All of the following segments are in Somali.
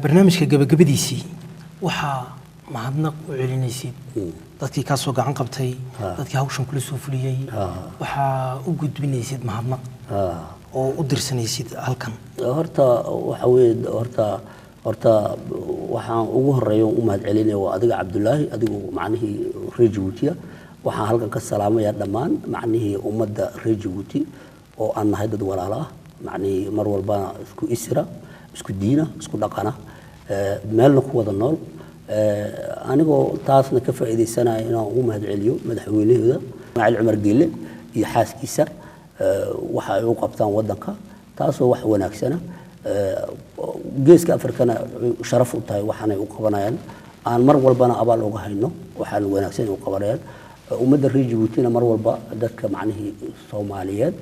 barnaamijka gabagabadiisii waxaa mahadnaq u celinaysid dadkii ka soo gacan qabtay dadkii hawshan kula soo fuliyay waxaa u gudbinaysid mahadnaq oo u dirsanaysid halkan horta waxa weeye horta waxaan ugu horeeyo u mahad celinaya waa adiga Cabdullaahi adigu macnihii reer Djibouti waxaan halkan ka salaamayaa dhammaan macnihii ummadda reer Djibouti oo aan nahay dad walaalo ah macnihii mar walba isku isra isku diina isku dhaqana meelna ku wada nool anigoo taasna ka faa'iideysanaya inaan u mahad celiyo madaxweynahooda Ismaaciil Cumar Geelle iyo xaaskiisa waxa ay u qabtaan wadanka taasoo wax wanaagsana geeska Afrikana sharaf u tahay waxaanay u qabanayaan aan mar walbana abaal uga hayno waxaan wanaagsan u qabanayaan ummadda reer Djibouti mar walba dadka macnihii Soomaaliyeed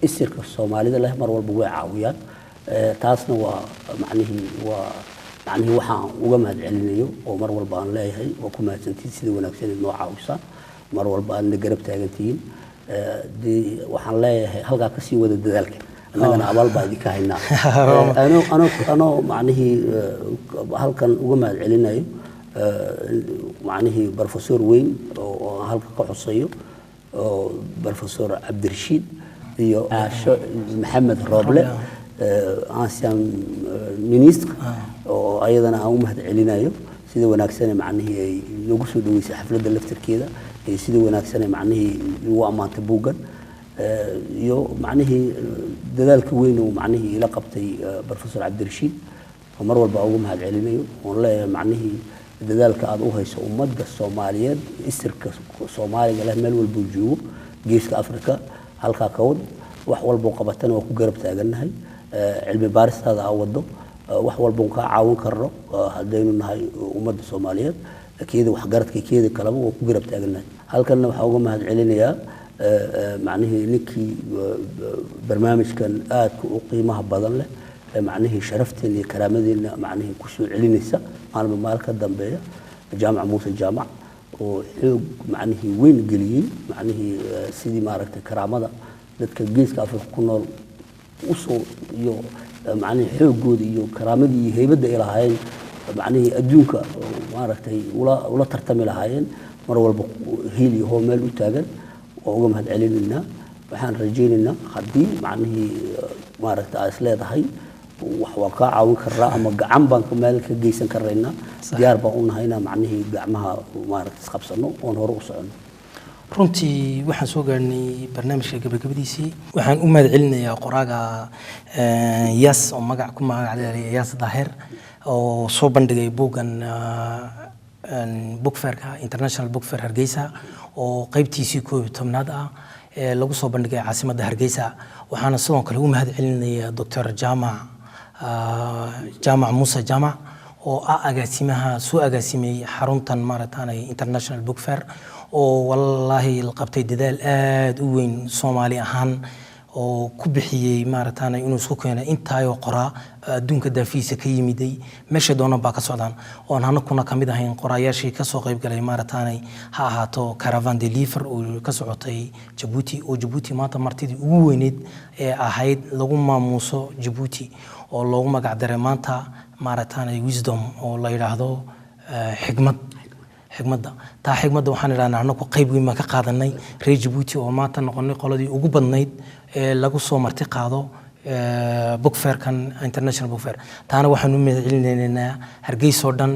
isirka Soomaalida leh mar walba way caawiyaan taasna waa macnihii waxaan uga mahad celinayo oo mar walba aan leeyahay oo ku mahadsantiin sida wanaagsan noo caawisa mar walba aan garab taagantiin waxaan leeyahay halka ka sii wada dadaalka annagana abaal baa idinka haynaa anoo macnihii halkan uga mahad celinayo macnihii professor weyn oo halka ka xusayo oo professor Cabdirashiid iyo Aasho Maxamed Roble ancien ministre oo ayadana aan u mahad celinayo sida wanaagsan macnihii ay ugu soo dhaweysay xafladda laftirkeeda ee sida wanaagsan macnihii ugu amaantay buugan iyo macnihii dadaalka weyn oo macnihii ila qabtay professor Cabdirashiid oo mar walba ugu mahad celinayo oo leeyahay macnihii dadaalka aad u hayso ummadda Soomaaliyeed isirka Soomaaliga leh meel walba joogo geeska Afrika halka ka wad wax walba qabatana waa ku garab taaganahay cilmi baaristaada awado wax walba ka caawin karno hadaynu nahay ummadda Soomaaliyeed keeda wax garadka keeda kala waa ku garab taaganahay halkan waxa uga mahad celinayaa macnihii ninkii barnaamijkan aad u qiimaha badan leh macnihii sharafteena iyo karaamadeenna macnihii ku soo celinaysa maalka dambeeya jaamac Muuse jaamac oo xoog macnihii weyn geliyay macnihii sidii maaragtay karaamada dadka geeska Afrika ku nool u soo iyo macnihii xoogooda iyo karaamadii iyo heybada ay lahaayeen macnihii adduunka maaragtay ula tartami lahaayeen mar walba hiil iyo meel u taagan oo uga mahad celinayna waxaan rajaynaynaa haddii macnihii maaragtay is leedahay wax waa ka caawin karaa ama gacan baan ka meel ka geysan karaynaa diyaar baan u nahayna macnihii gacmaha maaragtay isqabsano oo hore u socono runtii waxaan soo gaarnay barnaamijka gabagabadiisii waxaan u mahad celinayaa qoraaga Yas oo magac ku magacaaday Yas Daahir oo soo bandhigay buugan book fairka International Book Fair Hargeysa oo qaybtiisii 11aad ah ee lagu soo bandhigay caasimadda Hargeysa waxaana sidoo kale u mahad celinayaa Dr. Jaamac Muuse Jaamac oo agaasimaha soo agaasimay xaruntan maarataanay International Book Fair oo wallahi la qabtay dadaal aad u weyn Soomaali ahaan oo ku bixiyay maarataanay inuu isku keenay intaayo qoraa adduunka daafiisa ka yimiday meesha doona baa ka socdaan oo anaguna kamid ahayn qoraayaashii ka soo qayb galay maarataanay ha ahaato caravan de livre oo ka socotay Djibouti maanta martidii ugu weyneed ee ahayd lagu maamuuso Djibouti oo loogu magac daray maanta maarataanay wisdom oo la yiraahdo xigmadda waxaan iraahdaa anagu qayb weyn ma ka qaadanay reer Djibouti oo maanta noqonay qoladii ugu badnayd ee lagu soo marti qaado book fairkan International Book Fair taana waxaan u mahad celinaynaa Hargeysa oo dhan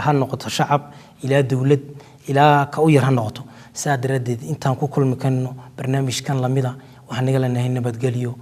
ha noqoto shacab ilaa dawlad ilaa ka u yar ha noqoto saadaradeed intaan ku kulmi karno barnaamijkan lamida waxaan naga leenahay nabadgelyo